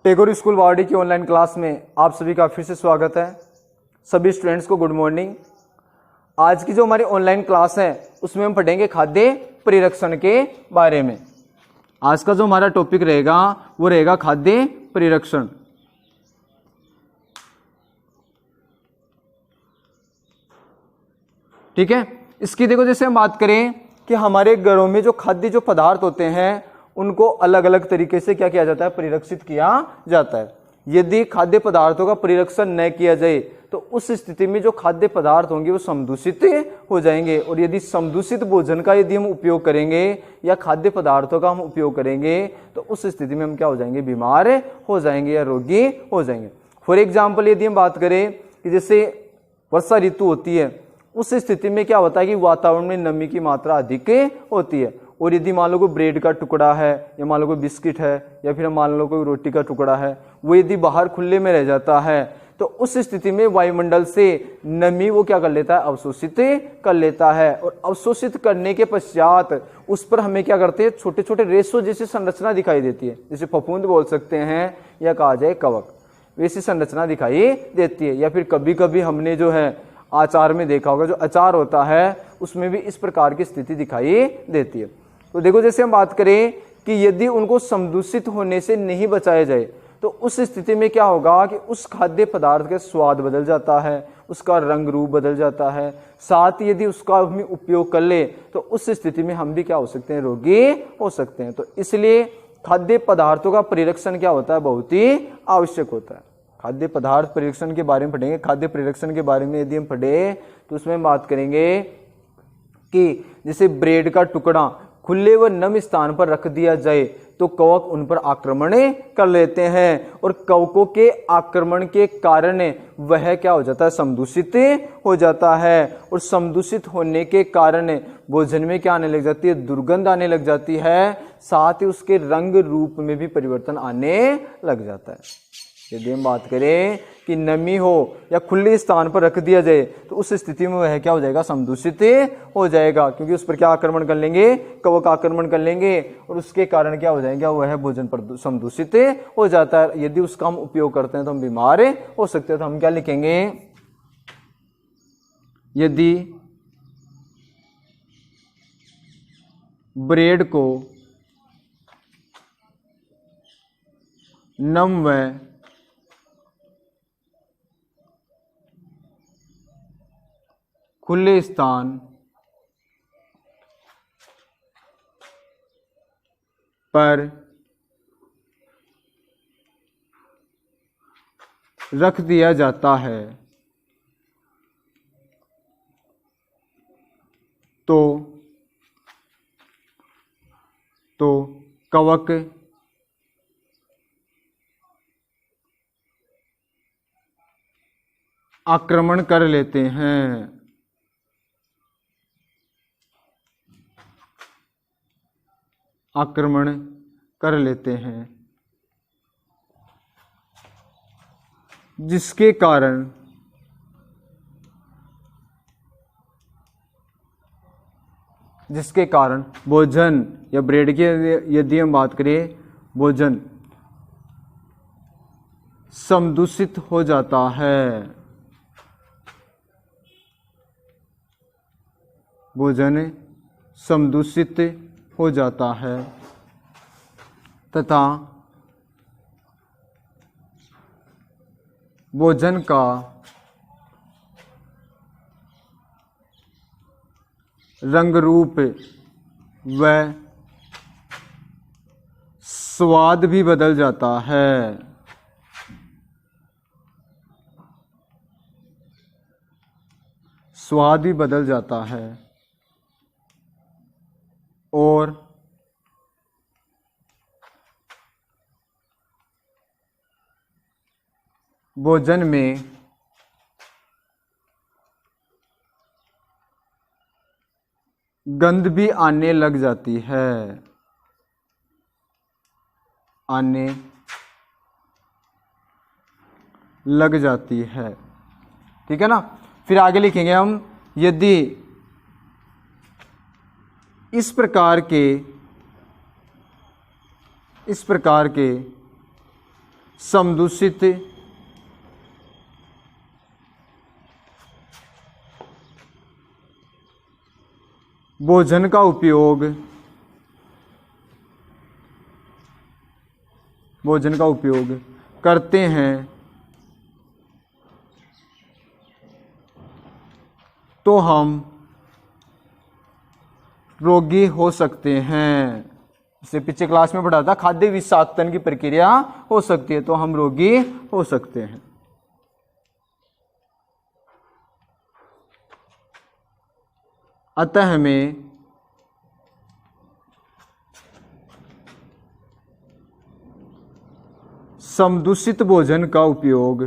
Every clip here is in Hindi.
टैगोर स्कूल वाड़ी की ऑनलाइन क्लास में आप सभी का फिर से स्वागत है। सभी स्टूडेंट्स को गुड मॉर्निंग। आज की जो हमारी ऑनलाइन क्लास है उसमें हम पढ़ेंगे खाद्य परिरक्षण के बारे में। आज का जो हमारा टॉपिक रहेगा वो रहेगा खाद्य परिरक्षण। ठीक है, इसकी देखो जैसे हम बात करें कि हमारे घरों में जो खाद्य जो पदार्थ होते हैं उनको अलग अलग तरीके से क्या किया जाता है, परिरक्षित किया जाता है। यदि खाद्य पदार्थों का परिरक्षण न किया जाए तो उस स्थिति में जो खाद्य पदार्थ होंगे वो समदूषित हो जाएंगे, और यदि समदूषित भोजन का यदि हम उपयोग करेंगे या खाद्य पदार्थों का हम उपयोग करेंगे तो उस स्थिति में हम क्या हो जाएंगे, बीमार हो जाएंगे या रोगी हो जाएंगे। फॉर एग्जाम्पल यदि हम बात करें कि जैसे वर्षा ऋतु होती है, उस स्थिति में क्या होता है कि वातावरण में नमी की मात्रा अधिक होती है, और यदि मान लो कोई ब्रेड का टुकड़ा है या मान लो कोई बिस्किट है या फिर मान लो कोई रोटी का टुकड़ा है, वो यदि बाहर खुले में रह जाता है तो उस स्थिति में वायुमंडल से नमी वो क्या कर लेता है, अवशोषित कर लेता है, और अवशोषित करने के पश्चात उस पर हमें क्या करते हैं, छोटे छोटे रेशों जैसी संरचना दिखाई देती है, जैसे फफूंद बोल सकते हैं या कहा जाए कवक, वैसी संरचना दिखाई देती है। या फिर कभी कभी हमने जो है आचार में देखा होगा, जो अचार होता है उसमें भी इस प्रकार की स्थिति दिखाई देती है। तो देखो जैसे हम बात करें कि यदि उनको समदूषित होने से नहीं बचाया जाए तो उस स्थिति में क्या होगा कि उस खाद्य पदार्थ का स्वाद बदल जाता है, उसका रंग रूप बदल जाता है, साथ ही यदि उसका हम उपयोग कर ले तो उस स्थिति में हम भी क्या हो सकते हैं, रोगी हो सकते हैं। तो इसलिए खाद्य पदार्थों का परिरक्षण क्या होता है, बहुत ही आवश्यक होता है। खाद्य पदार्थ परिरक्षण के बारे में पढ़ेंगे। खाद्य परिरक्षण के बारे में यदि हम पढ़े तो उसमें बात करेंगे कि जैसे ब्रेड का टुकड़ा खुले व नम स्थान पर रख दिया जाए तो कवक उन पर आक्रमण कर लेते हैं, और कवकों के आक्रमण के कारण वह क्या हो जाता है, समदूषित हो जाता है, और समदूषित होने के कारण भोजन में क्या आने लग जाती है, दुर्गंध आने लग जाती है, साथ ही उसके रंग रूप में भी परिवर्तन आने लग जाता है। यदि हम बात करें कि नमी हो या खुले स्थान पर रख दिया जाए तो उस स्थिति में वह क्या हो जाएगा, समदूषित हो जाएगा, क्योंकि उस पर क्या आक्रमण कर लेंगे, कवक आक्रमण कर लेंगे, और उसके कारण क्या हो जाएगा, वह भोजन पर समदूषित हो जाता है। यदि उसका हम उपयोग करते हैं तो हम बीमार हो सकते हैं। तो हम क्या लिखेंगे, यदि ब्रेड को नम व खुले स्थान पर रख दिया जाता है तो कवक आक्रमण कर लेते हैं। आक्रमण कर लेते हैं, जिसके कारण भोजन या ब्रेड की यदि हम बात करें, भोजन समदूषित हो जाता है। भोजन समदूषित हो जाता है तथा भोजन का रंग रूप व स्वाद भी बदल जाता है। स्वाद भी बदल जाता है और भोजन में गंध भी आने लग जाती है। आने लग जाती है। ठीक है ना। फिर आगे लिखेंगे हम, यदि इस प्रकार के समदूषित भोजन का उपयोग करते हैं तो हम रोगी हो सकते हैं। इससे पीछे क्लास में पढ़ा था, खाद्य विषाक्तन की प्रक्रिया हो सकती है तो हम रोगी हो सकते हैं। अतः हमें समदूषित भोजन का उपयोग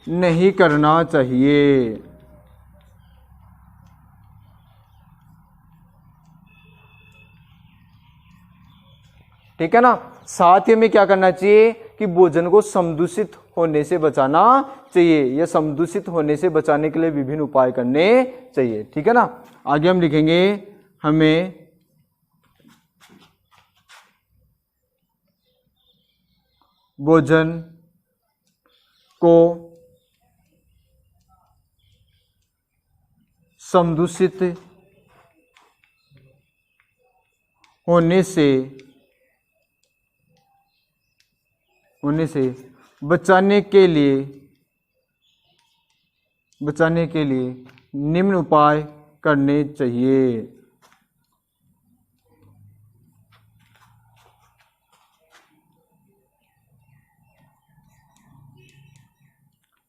नहीं करना चाहिए। ठीक है ना। साथ ही में क्या करना चाहिए कि भोजन को समदूषित होने से बचाना चाहिए, या समदूषित होने से बचाने के लिए विभिन्न उपाय करने चाहिए। ठीक है ना। आगे हम लिखेंगे, हमें भोजन को समदूषित होने से बचाने के लिए निम्न उपाय करने चाहिए।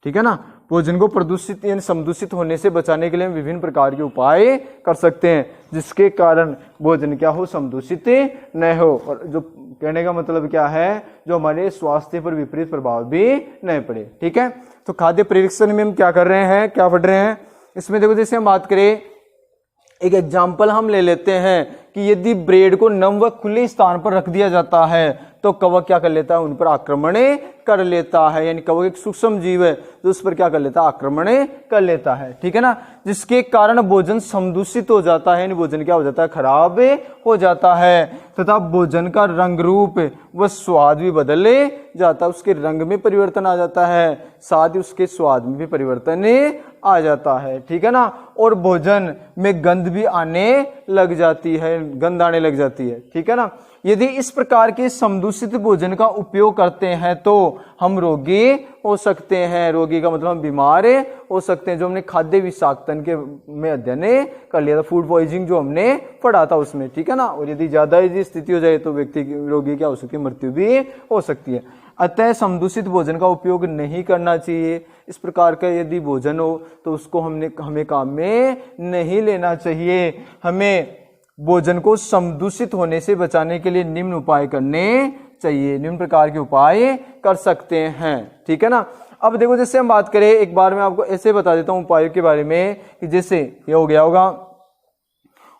ठीक है ना। भोजन को प्रदूषित यानी समदूषित होने से बचाने के लिए हम विभिन्न प्रकार के उपाय कर सकते हैं, जिसके कारण भोजन क्या हो, समदूषित न हो, और जो कहने का मतलब क्या है, जो हमारे स्वास्थ्य पर विपरीत प्रभाव भी नहीं पड़े। ठीक है। तो खाद्य परिरक्षण में हम क्या कर रहे हैं, क्या पढ़ रहे हैं, इसमें देखो जैसे हम बात करें, एक एग्जाम्पल हम ले लेते हैं कि यदि ब्रेड को नम व खुले स्थान पर रख दिया जाता है तो कवक क्या कर लेता है, उन पर आक्रमण कर लेता है। यानी कवक एक सूक्ष्म जीव है जो उस पर क्या कर लेता है, आक्रमण कर लेता है। ठीक है ना। जिसके कारण भोजन समदूषित हो जाता है, यानी भोजन क्या हो जाता है, खराब हो जाता है, तथा भोजन का रंग रूप व स्वाद भी बदल जाता है। उसके रंग में परिवर्तन आ जाता है, साथ ही उसके स्वाद में भी परिवर्तन आ जाता है। ठीक है ना। और भोजन में गंध भी आने लग जाती है, गंध आने लग जाती है। ठीक है ना। यदि इस प्रकार के समदूषित भोजन का उपयोग करते हैं तो हम रोगी हो सकते हैं। रोगी का मतलब हम बीमार हो सकते हैं, जो हमने खाद्य विषाक्तन के में अध्ययन कर लिया था, फूड पॉइजनिंग जो हमने पढ़ा था उसमें। ठीक है ना। और यदि ज्यादा यदि स्थिति हो जाए तो व्यक्ति की रोगी क्या हो सकती है, मृत्यु भी हो सकती है। अतः समदूषित भोजन का उपयोग नहीं करना चाहिए। इस प्रकार का यदि भोजन हो तो उसको हमें काम में नहीं लेना चाहिए। हमें भोजन को समदूषित होने से बचाने के लिए निम्न उपाय करने चाहिए, निम्न प्रकार के उपाय कर सकते हैं। ठीक है ना। अब देखो जैसे हम बात करें, एक बार मैं आपको ऐसे बता देता हूं उपायों के बारे में, कि जैसे ये हो गया होगा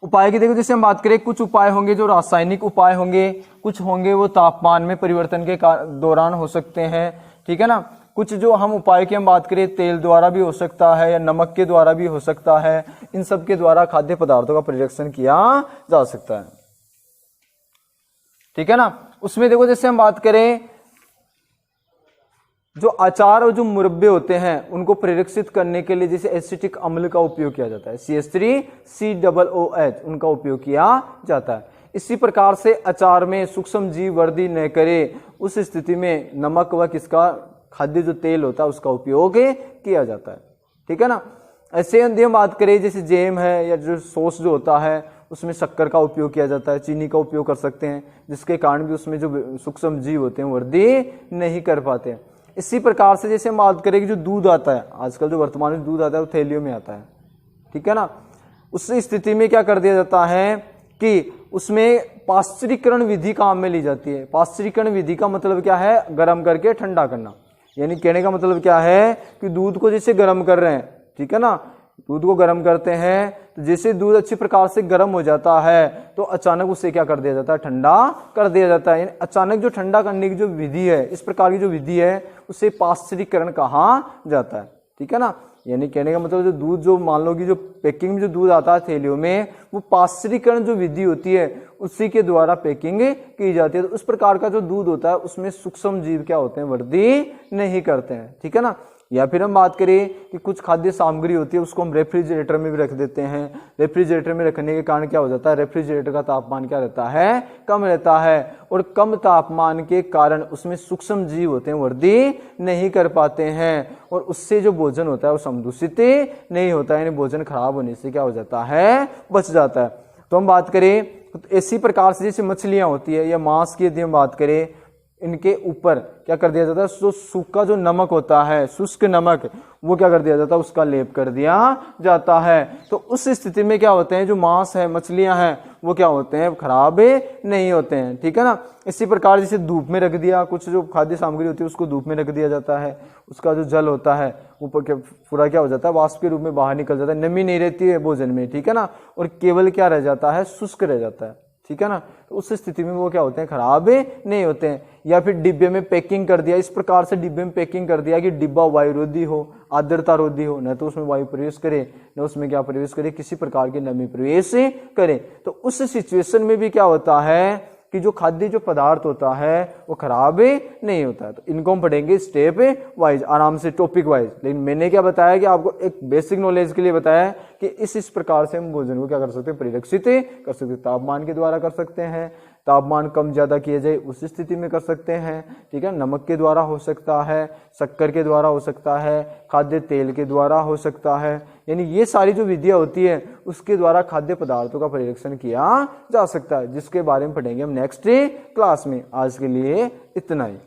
उपाय की। देखो जैसे हम बात करें, कुछ उपाय होंगे जो रासायनिक उपाय होंगे, कुछ होंगे वो तापमान में परिवर्तन के दौरान हो सकते हैं। ठीक है ना। कुछ जो हम उपाय की हम बात करें, तेल द्वारा भी हो सकता है या नमक के द्वारा भी हो सकता है। इन सब के द्वारा खाद्य पदार्थों का परिरक्षण किया जा सकता है। ठीक है ना। उसमें देखो जैसे हम बात करें, जो अचार और जो मुरब्बे होते हैं उनको परिरक्षित करने के लिए जैसे एसिटिक अम्ल का उपयोग किया जाता है, CH3COOH, उनका उपयोग किया जाता है। इसी प्रकार से अचार में सूक्ष्म जीव वृद्धि न करे, उस स्थिति में नमक व किसका खाद्य जो तेल होता है उसका उपयोग किया जाता है। ठीक है ना। ऐसे यदि हम बात करें, जैसे जैम है या जो सॉस जो होता है उसमें शक्कर का उपयोग किया जाता है, चीनी का उपयोग कर सकते हैं, जिसके कारण भी उसमें जो सूक्ष्म जीव होते हैं वृद्धि नहीं कर पाते हैं। इसी प्रकार से जैसे हम बात करें कि जो दूध आता है, आजकल जो वर्तमान में दूध आता है वो थैलियों में आता है। ठीक है ना। उस स्थिति में क्या कर दिया जाता है कि उसमें पाश्चरीकरण विधि काम में ली जाती है। पाश्चरीकरण विधि का मतलब क्या है, गर्म करके ठंडा करना। यानी कहने का मतलब क्या है कि दूध को जैसे गर्म कर रहे हैं, ठीक है ना, दूध को गर्म करते हैं तो जैसे दूध अच्छी प्रकार से गर्म हो जाता है तो अचानक उसे क्या कर दिया जाता है, ठंडा कर दिया जाता है। अचानक जो ठंडा करने की जो विधि है, इस प्रकार की जो विधि है उसे पाश्चरीकरण कहा जाता है। ठीक है ना। यानी कहने का मतलब जो दूध, जो मान लो कि जो पैकिंग में जो दूध आता है थैलियों में, वो पाश्चुरीकरण जो विधि होती है उसी के द्वारा पैकिंग की जाती है। तो उस प्रकार का जो दूध होता है उसमें सूक्ष्म जीव क्या होते हैं, वृद्धि नहीं करते हैं, ठीक है ना। या फिर हम बात करें कि कुछ खाद्य सामग्री होती है उसको हम रेफ्रिजरेटर में भी रख देते हैं। रेफ्रिजरेटर में रखने के कारण क्या हो जाता है, रेफ्रिजरेटर का तापमान क्या रहता है, कम रहता है, और कम तापमान के कारण उसमें सूक्ष्म जीव होते हैं वृद्धि नहीं कर पाते हैं, और उससे जो भोजन होता है वो समदूषित नहीं होता है, यानी भोजन खराब होने से क्या हो जाता है, बच जाता है। तो हम बात करें तो इसी प्रकार से जैसे मछलियां होती है या मांस की यदि हम बात करें, इनके ऊपर क्या कर दिया जाता है, जो सूखा जो नमक होता है, शुष्क नमक, वो क्या कर दिया जाता है, उसका लेप कर दिया जाता है। तो उस स्थिति में क्या होते हैं, जो मांस है, मछलियां हैं, वो क्या होते हैं, खराब नहीं होते हैं, ठीक है ना। इसी प्रकार जैसे धूप में रख दिया, कुछ जो खाद्य सामग्री होती है उसको धूप में रख दिया जाता है, उसका जो जल होता है वो पूरा क्या हो जाता है, वाष्प के रूप में बाहर निकल जाता है, नमी नहीं रहती है भोजन में, ठीक है ना, और केवल क्या रह जाता है, शुष्क रह जाता है, ठीक है ना। तो उस स्थिति में वो क्या होते हैं, खराब नहीं होते हैं। या फिर डिब्बे में पैकिंग कर दिया, इस प्रकार से डिब्बे में पैकिंग कर दिया कि डिब्बा वायुरोधी हो, आर्द्रता रोधी हो, न तो उसमें वायु प्रवेश करे न उसमें क्या प्रवेश करे, किसी प्रकार की नमी प्रवेश करे। तो उस सिचुएशन में भी क्या होता है कि जो खाद्य जो पदार्थ होता है वो खराब नहीं होता है। तो इनको हम पढ़ेंगे स्टेप वाइज, आराम से टॉपिक वाइज। लेकिन मैंने क्या बताया कि आपको एक बेसिक नॉलेज के लिए बताया कि इस प्रकार से हम भोजन को क्या कर सकते हैं, परिरक्षित कर सकते हैं। तापमान के द्वारा कर सकते हैं, तापमान कम ज्यादा किए जाए उस स्थिति में कर सकते हैं, ठीक है। नमक के द्वारा हो सकता है, शक्कर के द्वारा हो सकता है, खाद्य तेल के द्वारा हो सकता है, यानी ये सारी जो विधियां होती है उसके द्वारा खाद्य पदार्थों का परिरक्षण किया जा सकता है, जिसके बारे में पढ़ेंगे हम नेक्स्ट क्लास में। आज के लिए इतना ही।